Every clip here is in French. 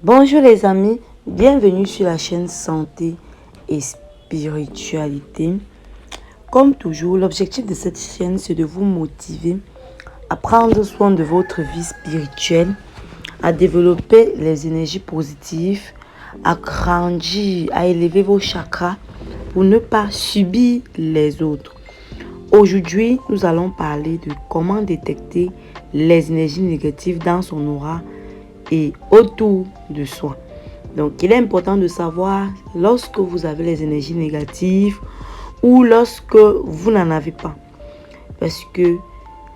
Bonjour les amis, bienvenue sur la chaîne Santé et Spiritualité. Comme toujours, l'objectif de cette chaîne, c'est de vous motiver à prendre soin de votre vie spirituelle, à développer les énergies positives, à grandir, à élever vos chakras pour ne pas subir les autres. Aujourd'hui, nous allons parler de comment détecter les énergies négatives dans son aura et autour de soi. Donc, il est important de savoir lorsque vous avez les énergies négatives ou lorsque vous n'en avez pas. Parce que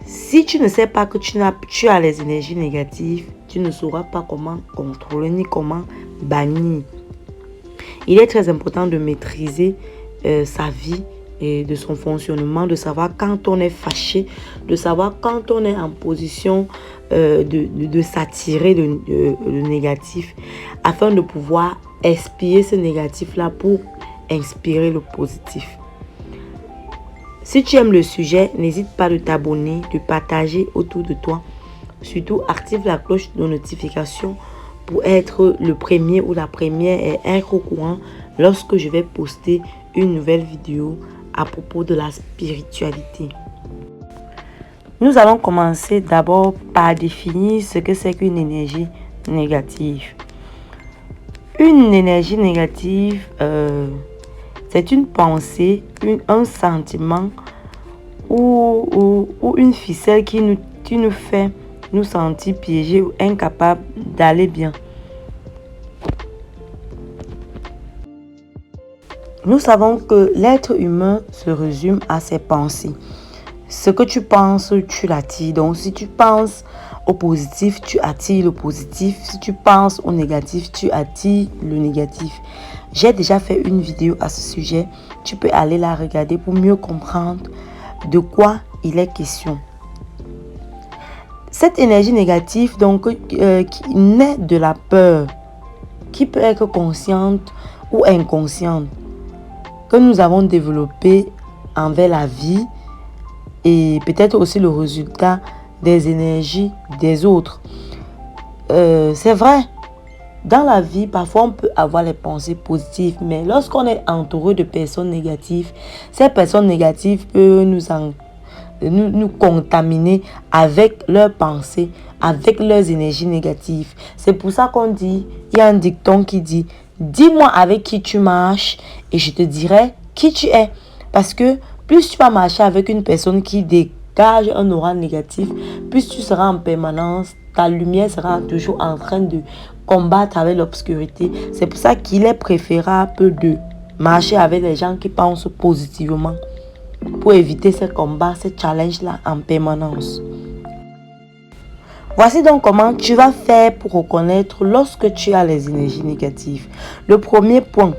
si tu ne sais pas que tu as les énergies négatives, tu ne sauras pas comment contrôler ni comment bannir. Il est très important de maîtriser sa vie et de son fonctionnement, de savoir quand on est fâché, de savoir quand on est en position de s'attirer le négatif, afin de pouvoir expier ce négatif-là pour inspirer le positif. Si tu aimes le sujet, n'hésite pas de t'abonner, de partager autour de toi. Surtout, active la cloche de notification pour être le premier ou la première et être au courant lorsque je vais poster une nouvelle vidéo à propos de la spiritualité. Nous allons commencer d'abord par définir ce que c'est qu'une énergie négative. Une énergie négative, c'est une pensée, un sentiment ou une ficelle qui nous fait nous sentir piégés ou incapables d'aller bien. Nous savons que l'être humain se résume à ses pensées. Ce que tu penses, tu l'attires. Donc, si tu penses au positif, tu attires le positif. Si tu penses au négatif, tu attires le négatif. J'ai déjà fait une vidéo à ce sujet. Tu peux aller la regarder pour mieux comprendre de quoi il est question. Cette énergie négative, donc, qui naît de la peur, qui peut être consciente ou inconsciente, que nous avons développé envers la vie et peut-être aussi le résultat des énergies des autres. C'est vrai, dans la vie, parfois on peut avoir les pensées positives, mais lorsqu'on est entouré de personnes négatives, ces personnes négatives peuvent nous contaminer avec leurs pensées, avec leurs énergies négatives. C'est pour ça qu'on dit, il y a un dicton qui dit: dis-moi avec qui tu marches et je te dirai qui tu es. Parce que plus tu vas marcher avec une personne qui dégage un aura négatif, plus tu seras en permanence, ta lumière sera toujours en train de combattre avec l'obscurité. C'est pour ça qu'il est préférable de marcher avec les gens qui pensent positivement pour éviter ces combats, ces challenges-là en permanence. Voici donc comment tu vas faire pour reconnaître lorsque tu as les énergies négatives. Le premier point,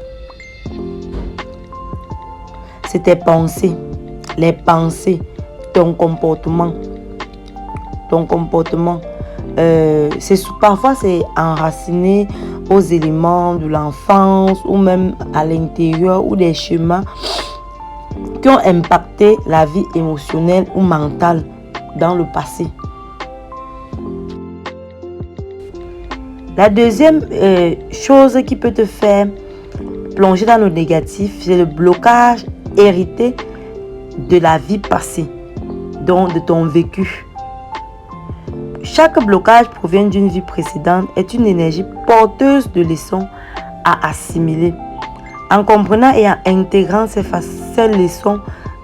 c'est tes pensées. Les pensées, ton comportement. Parfois, c'est enraciné aux éléments de l'enfance ou même à l'intérieur ou des schémas qui ont impacté la vie émotionnelle ou mentale dans le passé. La deuxième chose qui peut te faire plonger dans le négatif, c'est le blocage hérité de la vie passée, donc de ton vécu. Chaque blocage provient d'une vie précédente, est une énergie porteuse de leçons à assimiler. En comprenant et en intégrant ces leçons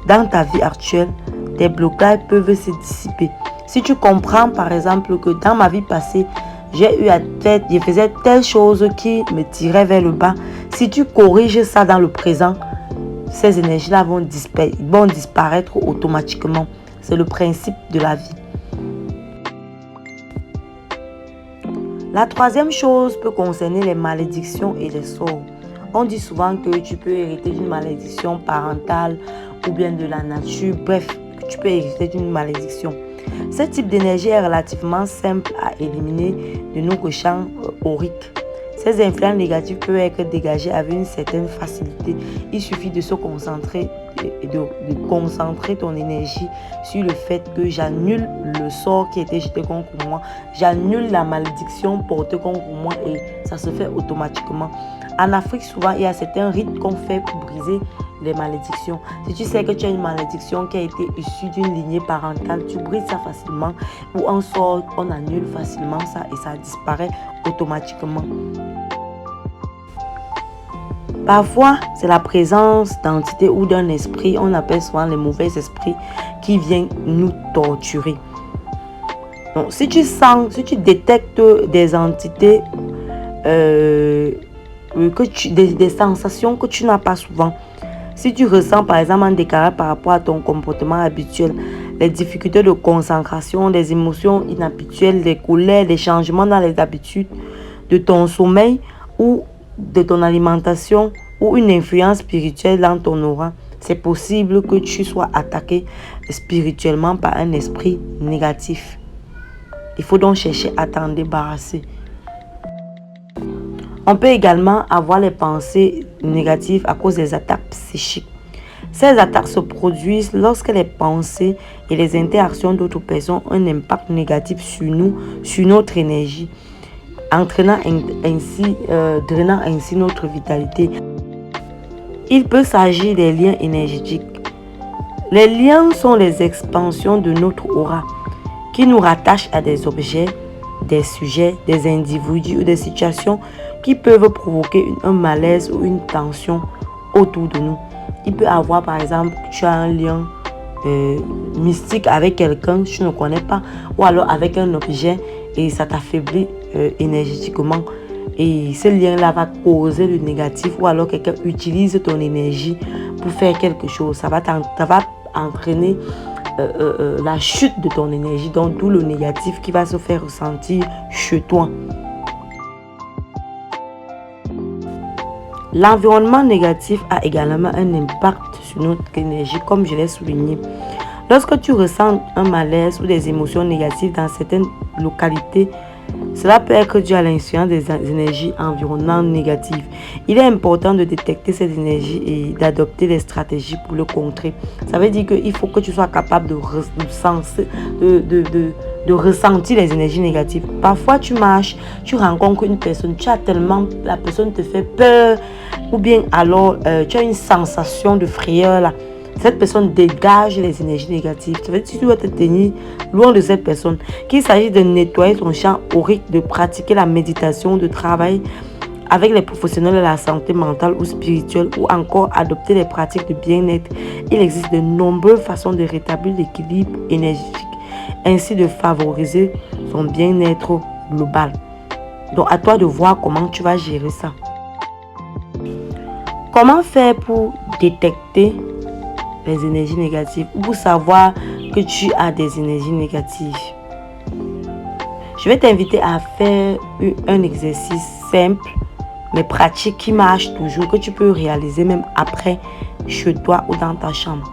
dans ta vie actuelle, tes blocages peuvent se dissiper. Si tu comprends par exemple que dans ma vie passée, je faisais telle chose qui me tirait vers le bas. Si tu corriges ça dans le présent, ces énergies-là vont disparaître automatiquement. C'est le principe de la vie. La troisième chose peut concerner les malédictions et les sorts. On dit souvent que tu peux hériter d'une malédiction parentale ou bien de la nature. Bref, tu peux hériter d'une malédiction. Ce type d'énergie est relativement simple à éliminer de nos champs auriques. Ces influences négatives peuvent être dégagées avec une certaine facilité. Il suffit de se concentrer de concentrer ton énergie sur le fait que j'annule le sort qui était jeté contre moi, j'annule la malédiction portée contre moi et ça se fait automatiquement. En Afrique, souvent, il y a certains rites qu'on fait pour briser les malédictions. Si tu sais que tu as une malédiction qui a été issue d'une lignée parentale, tu brises ça facilement ou on sort, on annule facilement ça et ça disparaît automatiquement. Parfois, c'est la présence d'entités ou d'un esprit, on appelle souvent les mauvais esprits, qui viennent nous torturer. Donc, si tu détectes des entités, des sensations que tu n'as pas souvent, si tu ressens par exemple un décalage par rapport à ton comportement habituel, les difficultés de concentration, des émotions inhabituelles, des colères, des changements dans les habitudes de ton sommeil ou de ton alimentation ou une influence spirituelle dans ton aura, c'est possible que tu sois attaqué spirituellement par un esprit négatif. Il faut donc chercher à t'en débarrasser. On peut également avoir les pensées négatives à cause des attaques psychiques. Ces attaques se produisent lorsque les pensées et les interactions d'autres personnes ont un impact négatif sur nous, sur notre énergie, drainant ainsi notre vitalité. Il peut s'agir des liens énergétiques. Les liens sont les expansions de notre aura qui nous rattachent à des objets, des sujets, des individus ou des situations qui peuvent provoquer un malaise ou une tension autour de nous. Il peut avoir par exemple, tu as un lien mystique avec quelqu'un que tu ne connais pas ou alors avec un objet et ça t'affaiblit énergétiquement et ce lien-là va causer le négatif ou alors quelqu'un utilise ton énergie pour faire quelque chose. Ça va entraîner la chute de ton énergie, donc tout le négatif qui va se faire ressentir chez toi. L'environnement négatif a également un impact sur notre énergie, comme je l'ai souligné. Lorsque tu ressens un malaise ou des émotions négatives dans certaines localités, cela peut être dû à l'influence des énergies environnantes négatives. Il est important de détecter ces énergies et d'adopter des stratégies pour le contrer. Ça veut dire qu'il faut que tu sois capable de ressentir les énergies négatives. Parfois, tu marches, tu rencontres une personne, la personne te fait peur, ou bien alors tu as une sensation de frayeur là. Cette personne dégage les énergies négatives. Ça veut dire que tu dois te tenir loin de cette personne. Qu'il s'agit de nettoyer ton champ aurique, de pratiquer la méditation, de travailler avec les professionnels de la santé mentale ou spirituelle ou encore adopter des pratiques de bien-être. Il existe de nombreuses façons de rétablir l'équilibre énergétique, ainsi de favoriser son bien-être global. Donc à toi de voir comment tu vas gérer ça. Comment faire pour détecter les énergies négatives ou pour savoir que tu as des énergies négatives? Je vais t'inviter à faire un exercice simple mais pratique qui marche toujours, que tu peux réaliser même après chez toi ou dans ta chambre.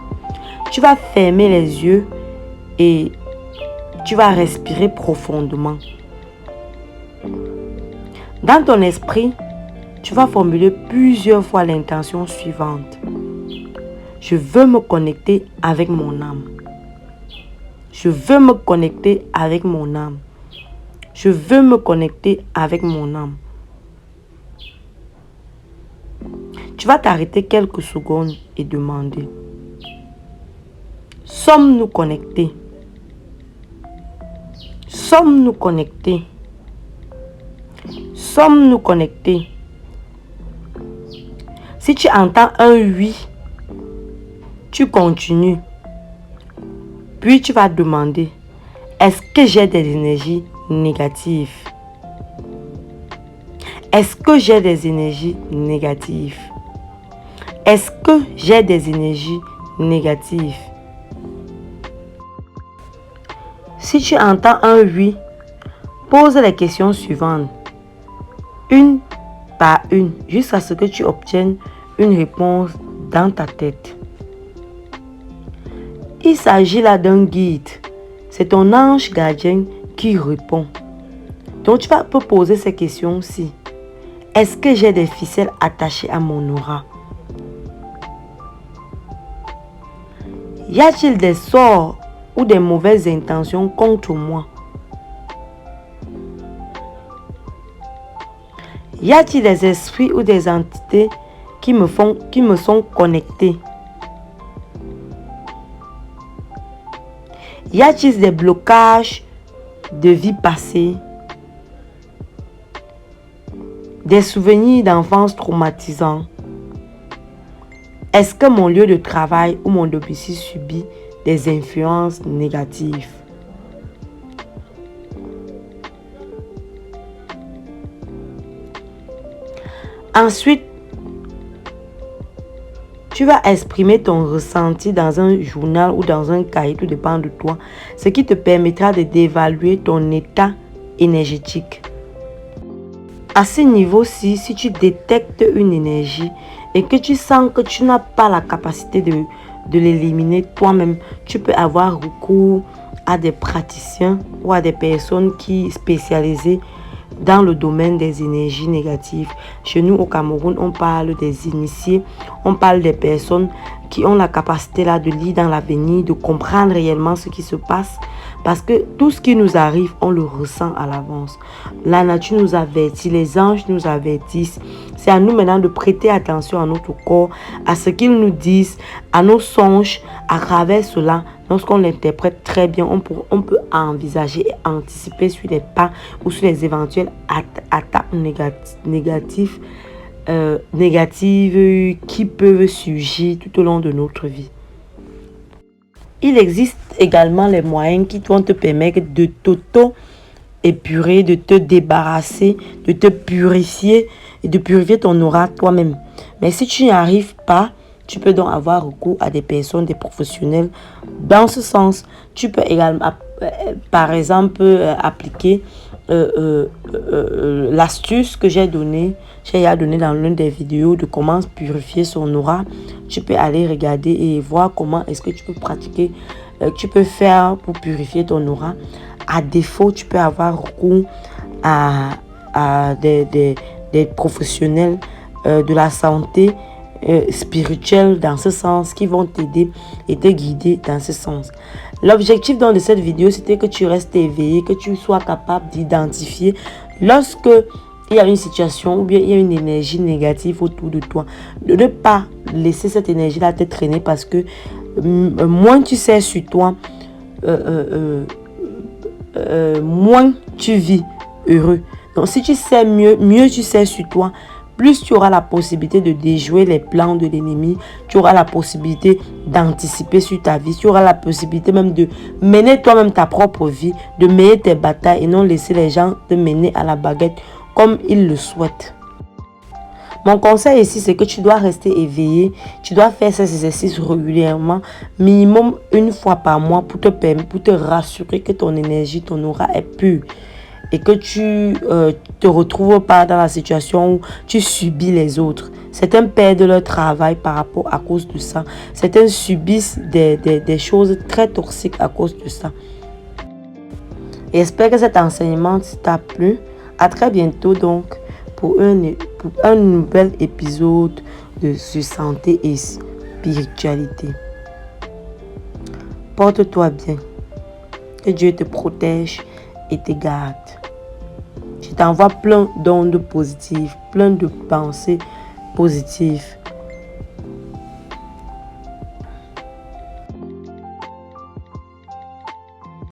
Tu vas fermer les yeux et tu vas respirer profondément. Dans ton esprit, tu vas formuler plusieurs fois l'intention suivante. Je veux me connecter avec mon âme. Je veux me connecter avec mon âme. Je veux me connecter avec mon âme. Tu vas t'arrêter quelques secondes et demander: sommes-nous connectés? Sommes-nous connectés? Sommes-nous connectés? Si tu entends un oui, tu continues. Puis tu vas demander: est-ce que j'ai des énergies négatives? Est-ce que j'ai des énergies négatives? Est-ce que j'ai des énergies négatives? Si tu entends un oui, pose les questions suivantes, une par une, jusqu'à ce que tu obtiennes une réponse dans ta tête. Il s'agit là d'un guide. C'est ton ange gardien qui répond. Donc tu peux poser ces questions-ci. Est-ce que j'ai des ficelles attachées à mon aura? Y a-t-il des sorts ou des mauvaises intentions contre moi? Y a-t-il des esprits ou des entités qui me sont connectés? Y a-t-il des blocages de vie passée? Des souvenirs d'enfance traumatisants? Est-ce que mon lieu de travail ou mon domicile subit des influences négatives? Ensuite, tu vas exprimer ton ressenti dans un journal ou dans un cahier, tout dépend de toi, ce qui te permettra d'évaluer ton état énergétique. À ce niveau-ci, si tu détectes une énergie et que tu sens que tu n'as pas la capacité de l'éliminer toi-même, tu peux avoir recours à des praticiens ou à des personnes qui spécialisées dans le domaine des énergies négatives. Chez nous au Cameroun, on parle des initiés, on parle des personnes qui ont la capacité là de lire dans l'avenir, de comprendre réellement ce qui se passe. Parce que tout ce qui nous arrive, on le ressent à l'avance. La nature nous avertit, les anges nous avertissent. C'est à nous maintenant de prêter attention à notre corps, à ce qu'ils nous disent, à nos songes. À travers cela, lorsqu'on l'interprète très bien, on peut envisager et anticiper sur les pas ou sur les éventuelles attaques négatives qui peuvent surgir tout au long de notre vie. Il existe également les moyens qui vont te permettre de t'auto-épurer, de te débarrasser, de te purifier et de purifier ton aura toi-même. Mais si tu n'y arrives pas, tu peux donc avoir recours à des personnes, des professionnels. Dans ce sens, tu peux également, par exemple, appliquer l'astuce que j'ai donnée dans l'une des vidéos de comment purifier son aura. Tu peux aller regarder et voir comment est-ce que tu peux pratiquer, tu peux faire pour purifier ton aura. À défaut, tu peux avoir recours à des professionnels de la santé spirituelle dans ce sens, qui vont t'aider et te guider dans ce sens. L'objectif de cette vidéo, c'était que tu restes éveillé, que tu sois capable d'identifier lorsque il y a une situation ou bien il y a une énergie négative autour de toi, de ne pas laisser cette énergie-là te traîner, parce que moins tu sais sur toi, moins tu vis heureux. Donc si tu sais mieux tu sais sur toi, plus tu auras la possibilité de déjouer les plans de l'ennemi, tu auras la possibilité d'anticiper sur ta vie, tu auras la possibilité même de mener toi-même ta propre vie, de mener tes batailles et non laisser les gens te mener à la baguette comme ils le souhaitent. Mon conseil ici, c'est que tu dois rester éveillé, tu dois faire ces exercices régulièrement, minimum une fois par mois, pour te rassurer que ton énergie, ton aura est pure. Et que tu te retrouves pas dans la situation où tu subis les autres. Certains perdent leur travail à cause de ça. Certains subissent des choses très toxiques à cause de ça. Et j'espère que cet enseignement t'a plu. À très bientôt donc pour un nouvel épisode sur santé et spiritualité. Porte-toi bien. Que Dieu te protège et te garde. Je t'envoie plein d'ondes positives, plein de pensées positives.